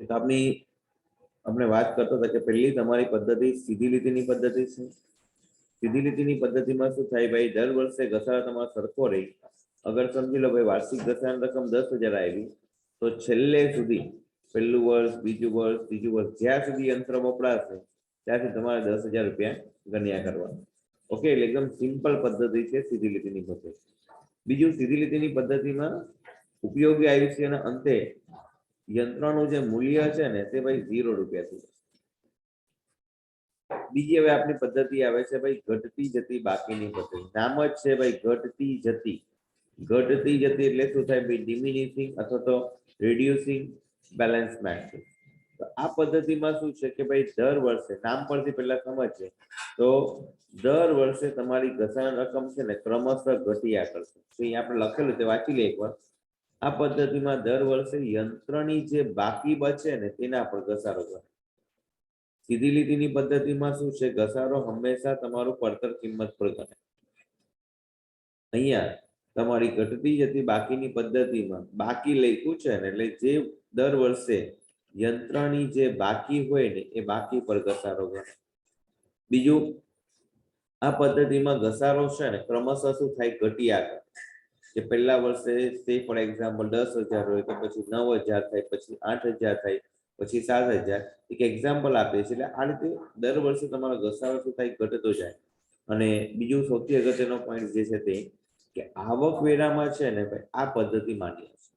તો આપણે વાત કરતો હતા કે પહેલી તમારી પદ્ધતિ સીધી લીટીની પદ્ધતિ છે। સીધી લીટીની પદ્ધતિમાં શું થાય ભાઈ, દર વર્ષે ઘસારો તમારો સરખો રહે। અગર સમજી લો ભાઈ વાર્ષિક ઘસારાની રકમ 10,000 આવી, તો છેલ્લે સુધી પહેલું વર્ષ, બીજું વર્ષ, ત્રીજું વર્ષ, જ્યાં સુધી યંત્ર વપરાશે ત્યાંથી તમારે 10,000 રૂપિયા ગણ્યા કરવાના। ઓકે, એટલે એકદમ સિમ્પલ પદ્ધતિ છે સીધી લીટીની પદ્ધતિ। બીજું, સીધી લીટીની પદ્ધતિમાં ઉપયોગી આયુષ્યના અંતે યંત્રનું જે મૂલ્ય છે ને તે ભાઈ 0 રૂપિયા છે। બીજી હવે આપણી પદ્ધતિ આવે છે ભાઈ ઘટતી જતી બાકીની પદ્ધતિ। નામ જ છે ભાઈ ઘટતી જતી। ઘટતી જતી એટલે શું થાય ભાઈ, ડિમિનિશિંગ અથવા તો રિડ્યુસિંગ બેલેન્સ મેટ્રિક્સ। તો આ પદ્ધતિમાં શું છે કે ભાઈ દર વર્ષે, નામ પરથી પહેલા સમજીએ તો દર વર્ષે તમારી ઘસારા રકમ છે ને ક્રમશઃ ઘટ્યા કરશે। તો અહીંયા આપણે લખેલું તે વાંચી લઈએ એકવાર। આ પદ્ધતિમાં દર વર્ષે યંત્રની જે બાકી બચે ને તેના પર ઘસારો કરે। સીધી લીટીની પદ્ધતિમાં શું છે, ઘસારો હંમેશા તમારું પડતર કિંમત પર ગણે। અહીંયા તમારી ઘટતી જતી બાકીની પદ્ધતિમાં બાકી લખ્યું છે ને એટલે જે દર વર્ષે યંત્રની જે બાકી હોય ને એ બાકી પર ઘસારો ગણે। બીજું, આ પદ્ધતિમાં ઘસારો છે ને ક્રમશઃ શું થાય, ઘટ્યા કરે। કે પહેલા વર્ષે સે ફોર એક્ઝામ્પલ 10,000 હોય તો પછી 9,000 થાય, પછી 8,000 થાય, પછી 7,000, એક એક્ઝામ્પલ આપે છે। એટલે આ રીતે દર વર્ષે તમારો ઘસારો શું થાય, ઘટતો જાય। અને બીજું સૌથી અગત્યનો પોઈન્ટ જે છે તે કે આવકવેરામાં છે ને ભાઈ આ પદ્ધતિ માન્ય છે।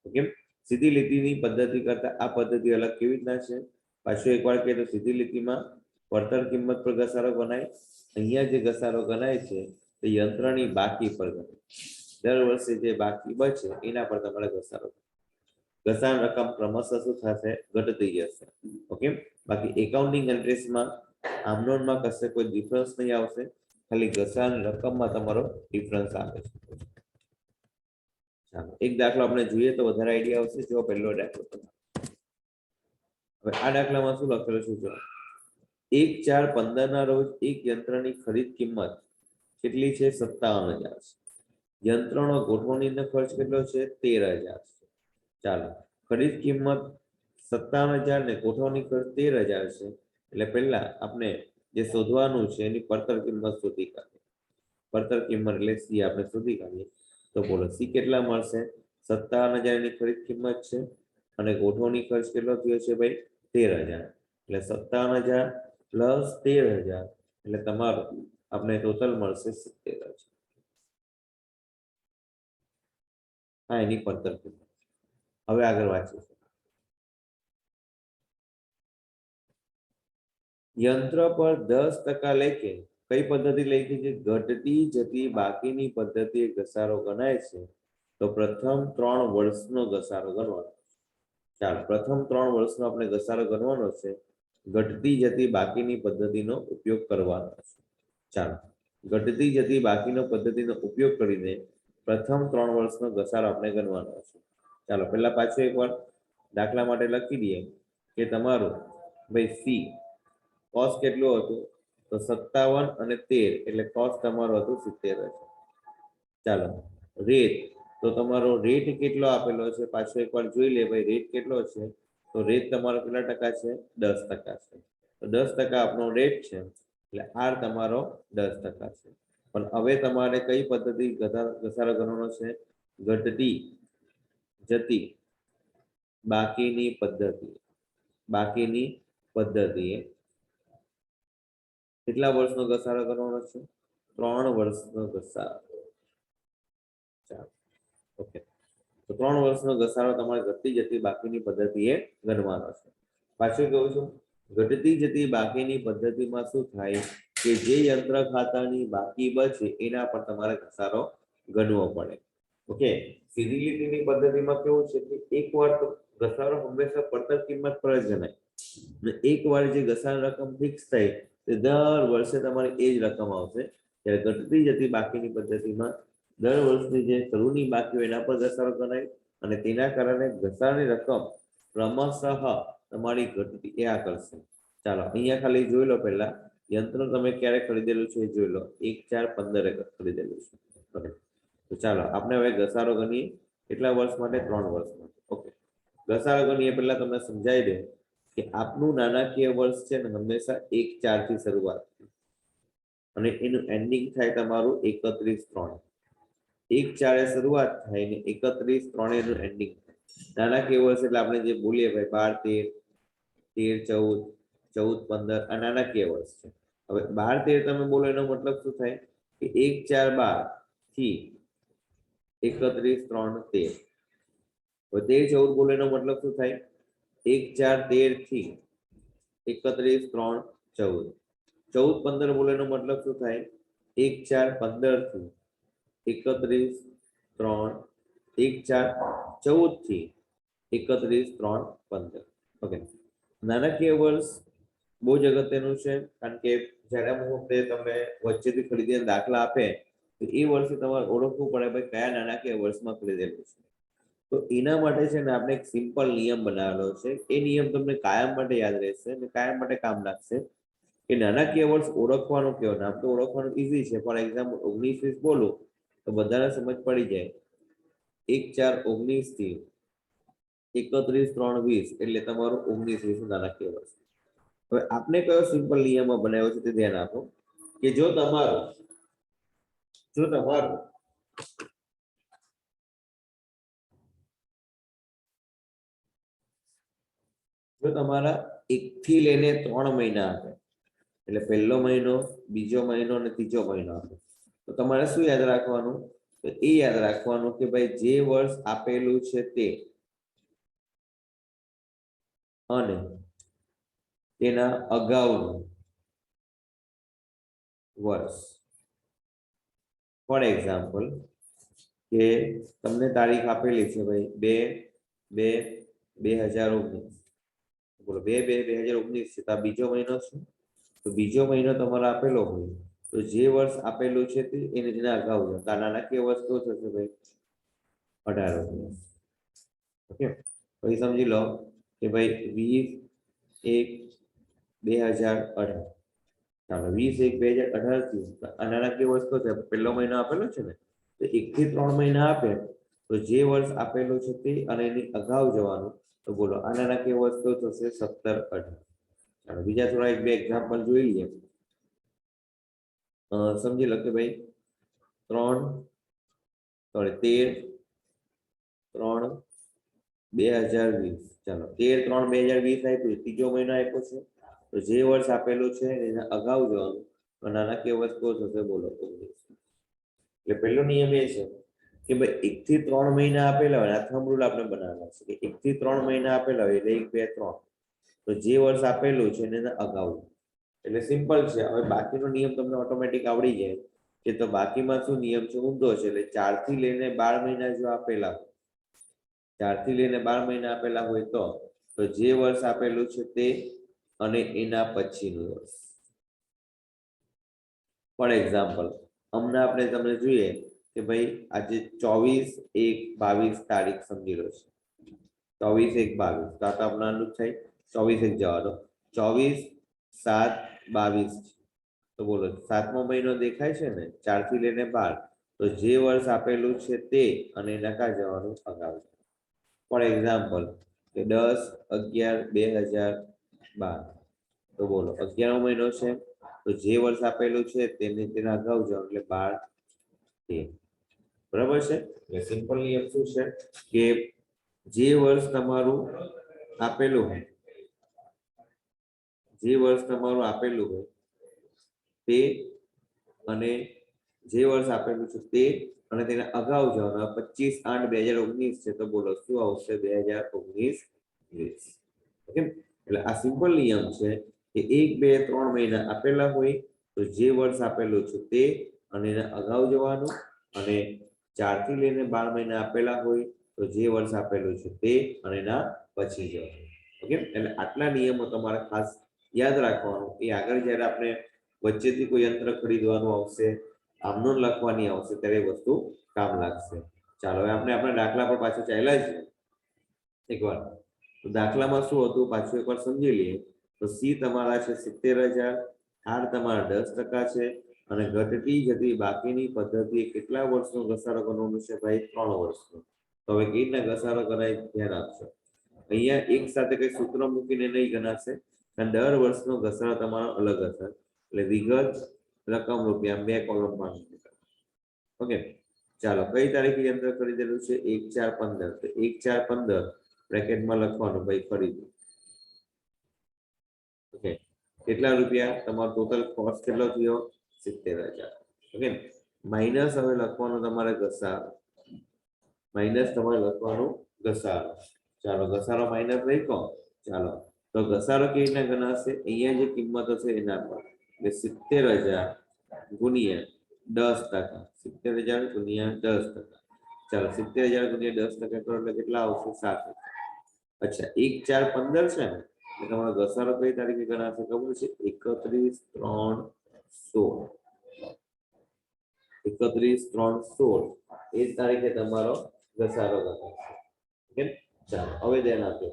ઓકે, સીધી લીટીની પદ્ધતિ કરતા આ પદ્ધતિ અલગ કેવી રીતના છે, પાછું એકવાર કહે તો સીધી લીટીમાં પડતર કિંમત પર ઘસારો ગણાય। અહીંયા જે ઘસારો ગણાય છે તે યંત્રની બાકી પર ગણાય। દર વર્ષે જે બાકી બચે એના પર તમારે ઘસારો, ઘસારા રકમ ક્રમશઃ શું થશે, ઘટતી જશે। ઓકે, બાકી એકાઉન્ટિંગ એન્ટ્રીસમાં આમનોનમાં કશે કોઈ ડિફરન્સ નહીં આવશે, ખાલી ઘસારાની રકમમાં તમારો ડિફરન્સ આવે છે। ચાલો એક દાખલો આપણે જોઈએ તો વધારે આઈડિયા આવશે। જો પહેલો દાખલો, હવે આ દાખલામાં શું લખેલું છે, જો 1/4/15 ના રોજ એક યંત્રની ખરીદ કિંમત કેટલી છે, 57,000 છે। યંત્રનો ગોઠવણીનો ખર્ચ કેટલો છે, 13,000 છે। ચાલો, ખરીદ કિંમત 57,000 ને ગોઠવણી ખર્ચ 13,000 છે। એટલે પહેલા આપણે જે શોધવાનું છે એની પડતર કિંમત શોધી કાઢીએ। પડતર કિંમત એટલે સી આપણે શોધી કાઢીએ। તો બોલો સી કેટલા મળશે, 57,000 ની ખરીદ કિંમત છે અને ગોઠવણી ખર્ચ કેટલો થયો છે ભાઈ, 13,000। એટલે 57,000 પ્લસ 13,000 એટલે તમારું આપણે ટોટલ મળશે 70,000। હા, એની પડતર કિંમત। હવે આગળ વાંચીશું। યંત્ર પર 10% લેખે કઈ પદ્ધતિ લખી છે, ઘટતી જતી બાકીની પદ્ધતિએ ઘસારો ગણાય છે તો પ્રથમ 3 વર્ષનો ઘસારો ગણવાનો। ચાલો, પ્રથમ 3 વર્ષનો આપણે ઘસારો ગણવાનો છે, ઘટતી જતી બાકીની પદ્ધતિનો ઉપયોગ કરવાનો છે। ચાલો, ઘટતી જતી બાકીનો પદ્ધતિનો ઉપયોગ કરીને પ્રથમ 3 વર્ષનો ઘસારો આપણે ગણવાનો છે। ચાલો પહેલા પાછું એકવાર દાખલા માટે લખી દઈએ કે તમારું ભાઈ સી કોસ્ટ કેટલું હતું, તો 57 અને 13 એટલે કોસ્ટ તમારું હતું 70 હશે। ચાલો, રેટ, તો તમારો રેટ કેટલો આપેલો છે, પાછો એકવાર જોઈ લે ભાઈ રેટ કેટલો છે, તો રેટ તમારો કેટલા ટકા છે, 10% છે। તો 10% આપણો રેટ છે એટલે આર તમારો 10% છે। પણ હવે તમારે કઈ પદ્ધતિ ઘસારો કરવાનો છે, ઘટતી જતી બાકીની પદ્ધતિએ કેટલા વર્ષનો ઘસારો કરવાનો છે, 3 વર્ષનો ઘસારો। ચાલો, ઓકે, તો 3 વર્ષનો ઘસારો તમારે ઘટતી જતી બાકીની પદ્ધતિએ ગણવાનો છે। પાછું કહું છું, ઘટતી જતી બાકીની પદ્ધતિમાં શું થાય કે જે યંત્ર ખાતાની બાકી બચે એના પર તમારે ઘસારો ગણવો પડે। ઓકે, સીધી લીટીની પદ્ધતિમાં કેવું છે કે એકવાર તો ઘસારો હંમેશા પડતર કિંમત પર જ ગણાય અને એકવાર જે ઘસારા રકમ ફિક્સ થાય તે દર વર્ષે તમારી એ જ રકમ આવશે। ત્યારે ઘટતી જતી બાકીની પદ્ધતિમાં દર વર્ષની જે શરૂની બાકી હોય એના પર ઘસારો ગણાય અને તેના કારણે ઘસારાની રકમ ક્રમશઃ તમારી ઘટતી આ કરશે। ચાલો અહીંયા ખાલી જોઈ લો, પહેલા યંત્ર તમે ક્યારે ખરીદેલું છે એ જોઈ લો, 1/4/15 ખરીદેલું છે। ઓકે, તો ચાલો આપણે હવે ઘસારો ગણીએ, કેટલા વર્ષ માટે, 3 વર્ષ માટે। ઓકે, ઘસારો ગણીએ પહેલા તમને સમજાવી દઉં કે આપનું નાણાકીય વર્ષ છે ને હંમેશા 1/4 થી શરૂઆત અને એનું એન્ડિંગ થાય તમારું 31/3. 1/4 શરૂઆત થાય ને 31/3 એનું એન્ડિંગ થાય. નાણાકીય વર્ષ એટલે આપણે જે બોલીએ ભાઈ 12, 13, 14, 14, 15 આ નાણાકીય વર્ષ છે. હવે 12, 13 તમે બોલો એનો મતલબ શું થાય કે 1/4, 12 થી 31/3, 13. હવે 13, 14 બોલો એનો મતલબ શું થાય 1/4, 13 થી 31/3, 14. 14, 15 બોલો એનો મતલબ શું થાય 1/4, 15 થી 31/3, 1/4, 14 થી 31/3, 15. ઓકે, નાણાકીય વર્ષ બહુ જ અગત્યનું છે કારણ કે જ્યારે હું તમને વચ્ચેથી ખરીદીને દાખલા આપે તો એ વર્ષે તમારે ઓળખવું પડે ભાઈ કયા નાણાકીય વર્ષમાં ખરીદેલું છે. તો એના માટે છે ને આપણે એક સિમ્પલ નિયમ બનાવેલો છે. એ નિયમ તમને કાયમ માટે યાદ રહેશે અને કાયમ માટે કામ લાગશે કે નાણાકીય વર્ષ ઓળખવાનું કેવો. નામ તો ઓળખવાનું ઈઝી છે. ફોર એક્ઝામ્પલ 19-20 બોલું તો બધાને સમજ પડી જાય 1/4, 19 થી 31/3, 20 એટલે તમારું 19-20 નાણાકીય વર્ષ. હવે આપણે કયો સિમ્પલ નિયમો બનાવ્યો છે તે ધ્યાન આપો કે જો તમારું તમારા 1 થી લઈને 3 મહિના આપે એટલે પહેલો મહિનો, બીજો મહિનો અને ત્રીજો મહિનો આપે તો તમારે શું યાદ રાખવાનું તો એ યાદ રાખવાનું કે ભાઈ જે વર્ષ આપેલું છે તે અને તેના અગાઉનું વર્ષ. ફોર એક્ઝામ્પલ કે તમને તારીખ આપેલી છે ભાઈ 2/2/2019 બોલો 2/2/2019 છે તો આ બીજો મહિનો છે. તો બીજો મહિનો તમારો આપેલો હોય તો જે વર્ષ આપેલું છે તે એના અગાઉ નાણાકીય વર્ષ કેવો થશે ભાઈ 18. ઓકે, પછી સમજી લો કે ભાઈ 20/1/2018. ચાલો 20/1/2018 થી નાણાકીય વર્ષ તો છે પહેલો મહિનો આપેલો છે ને તો 1 થી 3 મહિના આપે તો જે વર્ષ આપેલું છે તે અને એની અગાઉ જવાનું તો બોલો આ નાણાકીય વર્ષ તો થશે 17/18. ચાલો બીજા થોડા 1-2 એક્ઝામ્પલ જોઈ લઈએ. સમજી લો કે ભાઈ 13/3/2020. ચાલો 13/3/2020 આપ્યું ત્રીજો મહિનો આપ્યો છે તો જે વર્ષ આપેલું છે એના અગાઉ જવાનું તો નાણાકીય વર્ષ કેવો થશે બોલો 19. એટલે પહેલો નિયમ એ છે કે ભાઈ 1 થી 3 મહિના આપેલા હોય આ થંબ રૂલ આપણે બનાવેલા છે કે 1 થી 3 મહિના આપેલા હોય એટલે 1, 2, 3 તો જે વર્ષ આપેલું છે એના અગાઉ. એટલે સિમ્પલ છે. હવે બાકીનો નિયમ તમને ઓટોમેટિક આવડી જાય કે તો બાકીમાં શું નિયમ છે ઊંધો છે એટલે 4 થી લઈને 12 મહિના જો આપેલા 4 થી લઈને 12 મહિના આપેલા હોય તો જે વર્ષ આપેલું છે તે અને એના પછીનું વર્ષ. ફોર એક્ઝામ્પલ હમણાં આપણે તમને જોઈએ કે ભાઈ આજે 24/1/22 તારીખ સમજી લો છે 24/1/22 તો આ તો આપણાનું થાય 24/1 જવાનો 24/7/22 તો બોલો 7મો મહિનો દેખાય છે ને 4 થી લઈને 12 તો જે વર્ષ આપેલું છે તે અને એના કા જવાનું અગાઉ. ફોર એક્ઝામ્પલ કે 10/11/2012 તો બોલો 11મો મહિનો છે તો જે વર્ષ આપેલું છે તેના અગાઉ જવાનું એટલે 12/13. બરાબર છે. એટલે સિમ્પલ નિયમ શું છે કે જે વર્ષ તમારું આપેલું હોય તે અને જે વર્ષ આપેલું છે તે અને તેના અગાઉ જવાનું 25/8/2019 છે તો બોલો શું આવશે 2019-20. ઓકે, એટલે આ સિમ્પલ નિયમ છે કે 1, 2, 3 મહિના આપેલા હોય તો જે વર્ષ આપેલું છે તે અને એના અગાઉ જવાનું અને 4 થી લઈને 12 મહિના આપેલા હોય તો જે વર્ષ આપેલું છે તે અને એના પછી જવાનું. ઓકે, એટલે આટલા નિયમો તમારે ખાસ યાદ રાખવાનું એ આગળ જ્યારે આપણે વચ્ચેથી કોઈ યંત્ર ખરીદવાનું આવશે આમનો લખવાની આવશે ત્યારે એ વસ્તુ કામ લાગશે. ચાલો હવે આપણે દાખલા પર પાછું ચાલ્યા છીએ એકવાર. તો દાખલામાં શું હતું પાછું એકવાર સમજી લઈએ. તો સી તમારા છે 70,000, આર તમારા 10% છે અને ઘટતી જતી બાકીની પદ્ધતિએ કેટલા વર્ષનો ઘસારો કરવાનો છે ભાઈ 3 વર્ષનો. તો હવે કેવી રીતના ઘસારો કરાય ધ્યાન આપશો. અહીંયા એક સાથે કઈ સૂત્ર મૂકીને નહીં ગણાશે, કારણ દર વર્ષનો ઘસારો તમારો અલગ હશે. એટલે વિગત રકમ રૂપિયા 2 કોલમમાં. ઓકે, ચાલો કઈ તારીખે યંત્ર ખરીદેલું છે? 1/4/15. તો 1/4/15 બ્રેકેટમાં લખવાનું ભાઈ ખરીદ્યું. ઓકે, કેટલા રૂપિયા? તમારો ટોટલ કોસ્ટ કેટલો થયો? 70,000. ઓકે, માઇનસ હવે લખવાનું તમારે ઘસારો. માઇનસ તમારે લખવાનું ઘસારો. ચાલો ઘસારો માઇનસ લખો. ચાલો તો ઘસારો કેવી રીતના ગણાશે? અહીંયા જે કિંમત હશે એના પર, એટલે 70,000 ગુણ્યા 10%. 70,000 ગુણ્યા 10%. ચાલો 70,000 ગુણ્યા 10% કરો એટલે કેટલા આવશે? 7,000. અચ્છા 1/4/15 છે ને, એટલે તમારો ઘસારો કઈ તારીખે ગણાશે ખબર છે? 31/3/16. 31/3/16 એ તારીખે તમારો ઘસારો ગણાશે. ઓકે, ચાલો હવે ધ્યાન આપજો.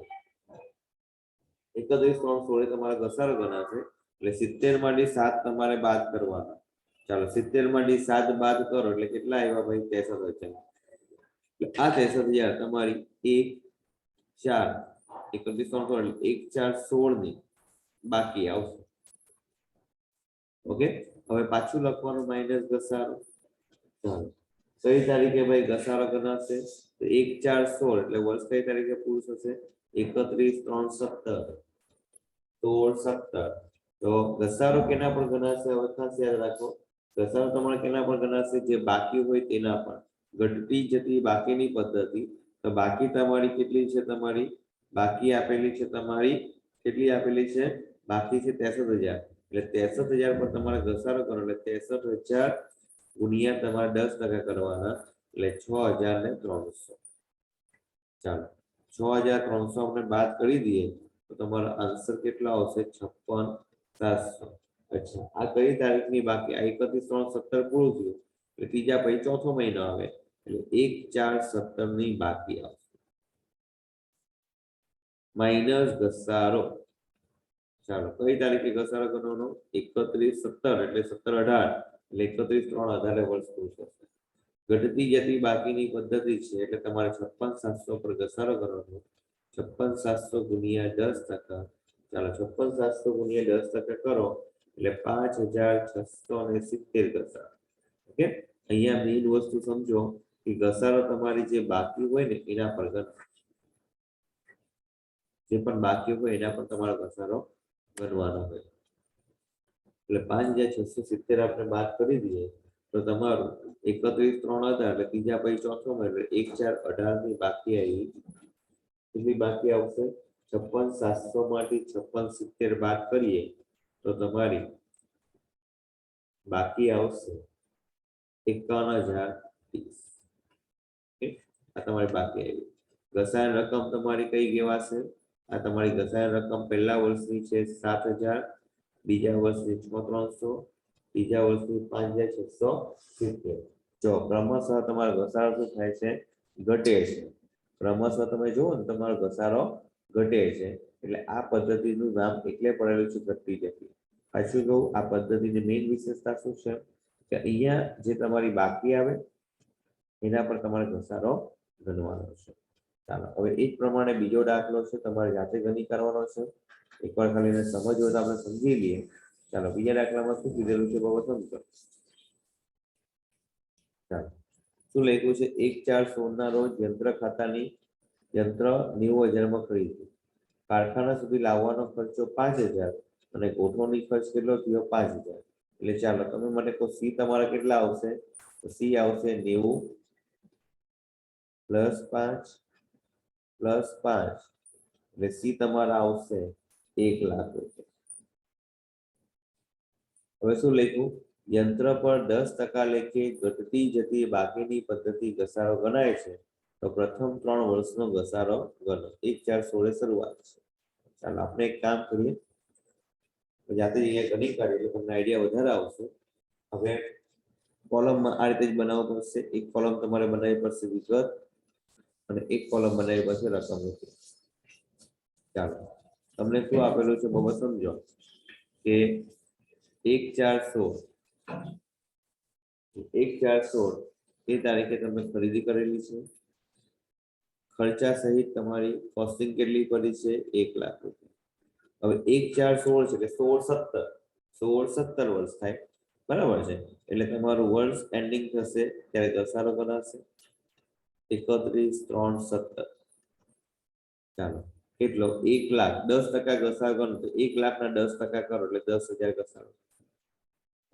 31/3/16 એ તમારો ઘસારો ગણાશે. એટલે 70 માંથી 7 તમારે બાદ કરવાના. ચાલો 70 માંથી 7 બાદ કરો એટલે કેટલા આવ્યા ભાઈ? 63,000. આ 63,000 તમારી 1/4 1/3/16 ની બાકી આવશે. ઓકે, હવે પાછું લખવાનું માઇનસ ઘસારો. ચાલો કઈ તારીખે ભાઈ ઘસારો ગણાશે? તો 1/4/16 એટલે વર્ષ કઈ તારીખે પૂરું થશે? 31/3/17. 16/17. તો ઘસારો કેના પર ગણાશે? હવે ખાસ યાદ રાખો, ઘસારો તમારે કેના પર ગણાશે? જે બાકી હોય તેના પર. ઘટતી જતી બાકીની પદ્ધતિ. તો બાકી તમારી કેટલી છે? તમારી બાકી આપેલી છે તમારી કેટલી આપેલી છે? બાકી છે 63,000. એટલે 63,000 પર તમારે ઘસારો કરો એટલે 63,000 ગુણ્યા તમારે 10% કરવાના એટલે 6,300. ચાલો 6,300 આપણે બાદ કરી દઈએ તો તમારો આન્સર કેટલો આવશે? 56,700. અચ્છા આ કઈ તારીખની બાકી? આ 31/3/17 પૂરું થયું એટલે ત્રીજા પછી ચોથો મહિનો આવે એટલે 1/4/17 ની બાકી આવશે. માઇનસ ઘસારો. ચાલો કઈ તારીખે ઘસારો કરવાનો? 31/17 એટલે 17/18 એટલે 31/3/18 વર્ષ પૂરું થશે. ઘટતી જતી બાકીની પદ્ધતિ છે એટલે તમારે 56,700 પર ઘસારો કરવાનો. 56,700 ગુણ્યા 10%. ચાલો 56,700 ગુણ્યા 10% કરો એટલે 5,670 ઘસારો. ઓકે, અહીંયા મેઇન વસ્તુ સમજો કે ઘસારો તમારી જે બાકી હોય ને એના પર ગણો. જે પણ બાકી હોય એના પર તમારો ઘસારો ગણવાનો હોય. એટલે 5,670 આપણે બાદ કરી દઈએ તો તમારું 31/3/18 એટલે ત્રીજા પછી ચોથો મહિનો 1/4/18 ની બાકી આવી. કેટલી બાકી આવશે? 56,700 માંથી 56,70 બાદ કરીએ તો તમારી બાકી આવશે 51,030. આ તમારી બાકી આવી. ઘસાયણ રકમ તમારી કઈ કહેવાશે? આ તમારી ઘસાયણ રકમ પહેલા વર્ષની છે 7,000, બીજા વર્ષની 6,300, ત્રીજા વર્ષની 5,670. જો ક્રમશઃ તમારો ઘસારો શું થાય છે? ઘટે છે. ક્રમશઃ તમે જુઓ ને તમારો ઘસારો ઘટે છે. એટલે આ પદ્ધતિનું નામ એટલે પડેલું છે ઘટતી જતી. પાછું કહું, આ પદ્ધતિની મેઇન વિશેષતા શું છે કે અહીંયા જે તમારી બાકી આવે એના પર તમારે ઘસારો ગણવાનો છે. ચાલો હવે એ જ પ્રમાણે બીજો દાખલો છે, તમારે જાતે ગણી કરવાનો છે. એકવાર ખાલી એને સમજવો તો આપણે સમજી લઈએ. ચાલો બીજા દાખલામાં શું કીધેલું છે બાબા સમજો. ચાલો શું લખ્યું છે? 1/4/16 ના રોજ યંત્ર 90,000 ખરીદ્યું. કારખાના સુધી લાવવાનો ખર્ચો 5,000 અને ગોઠવણી ખર્ચ કેટલો થયો? 5,000. એટલે ચાલો તમે મને કહો સી તમારા કેટલા આવશે? તો સી આવશે 90 +5 +5 એટલે સી તમારા આવશે 1,00,000 રૂપિયા. હવે શું લખ્યું? યંત્ર પર 10% લેખે ઘટતી જતી બાકીની પદ્ધતિ ઘસારો ગણાય છે તો પ્રથમ 3 વર્ષનો ઘસારો ગણો. 1/4/16 શરૂઆત છે. ચાલો આપણે એક કામ કરીએ, જાતે અહીંયા ગણી કાઢીએ એટલે તમને આઈડિયા વધારે આવશે. હવે કોલમમાં આ રીતે જ બનાવવું પડશે. એક કોલમ તમારે બનાવવી પડશે વિગત અને એક કોલમ બનાવવી પડશે રકમ રૂપિયા. ચાલો તમને શું આપેલું છે બાબા સમજો કે 1/4/16 એ તારીખે તમે ખરીદી કરેલી છે. ખર્ચા સહિત તમારી કોસ્ટિંગ કેટલી પડી છે? 1 લાખ રૂપિયા. હવે 1 4 16 છે એટલે 16 વર્ષ થાય, બરાબર છે? એટલે તમારું વર્ષ એન્ડિંગ થશે ત્યારે ઘસારો ગણાશે 31 3 17. ચાલો કેટલો? 1 લાખ 10% ઘસારો ગણો તો 1 લાખના 10% કરો એટલે 10,000 ઘસારો.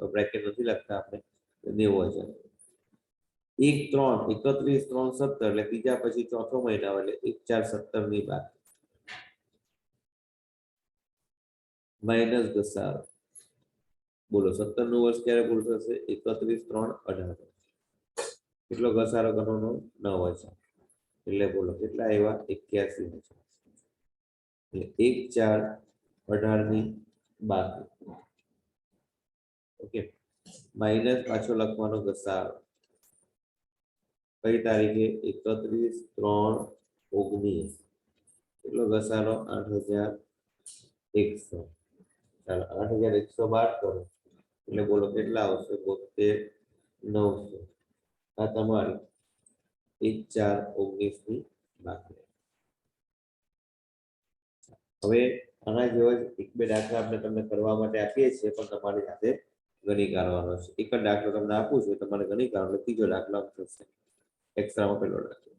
તો બ્રેકેટ નથી લખતા આપણે, 90,000. 1 3 31 3 17 એટલે ત્રીજા પછી ચોથો મહિના એટલે 1 4 17 ની બાદ માઇનસ ઘસારો. બોલો 17 નું વર્ષ ક્યારે પૂરું થશે? 31 3 18. કેટલો ઘસારો કરવાનો? 9,000. એટલે બોલો કેટલા આવ્યા? 81,000. એટલે 1 4 18 ની બાદ. ઓકે, માઇનસ પાછો લખવાનો ઘસારો કઈ તારીખે? 31 3 19. કેટલો ઘસારો? 8,100. ચાલો 8,100 બાદ કરો એટલે બોલો કેટલા આવશે? 72,900. આ તમારી 1 4 19 ની બાકી. હવે આના જેવા એક બે દાખલા આપણે તમને કરવા માટે આપીએ છીએ, પણ તમારી સાથે ગણી કાઢવાનો છે. એક જ દાખલો તમને આપું છું, તમારે ગણી કાઢવાનો. ત્રીજો દાખલો થશે એક્સ્ટ્રામાં પેલો દાખલો.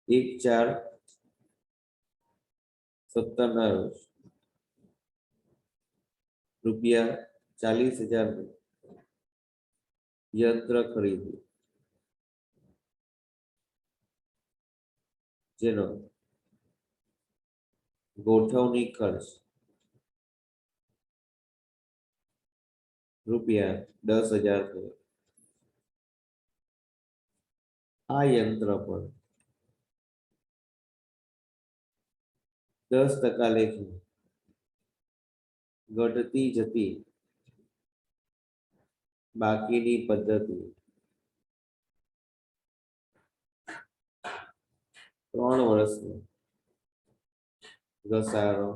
1 4 17 ના રોજ રૂપિયા 40,000 યંત્ર ખરીદ્યું, જેનો ગોઠવણી ખર્ચ રૂપિયા 10,000 થયો. આ યંત્ર પર 10% લેખે ઘટતી જતી બાકીની પદ્ધતિ 3 વર્ષનો ઘસારો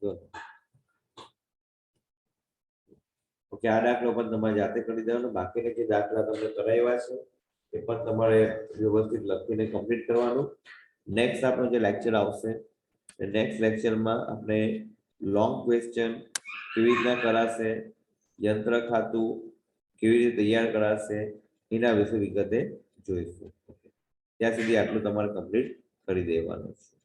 ગણો. ઓકે, આ દાખલો પણ તમારે જાતે કરી દેવાનો. બાકીના જે દાખલા તમને કરાવ્યા છે એ પણ તમારે વ્યવસ્થિત લખીને કમ્પ્લીટ કરવાનું. નેક્સ્ટ આપણો જે લેક્ચર આવશે, નેક્સ્ટ લેક્ચરમાં આપણે લોંગ ક્વેશ્ચન કેવી રીતના કરાશે, યંત્ર ખાતું કેવી રીતે તૈયાર કરાશે, એના વિશે વિગતે જોઈશું. ત્યાં સુધી આટલું તમારે કમ્પ્લીટ કરી દેવાનું છે.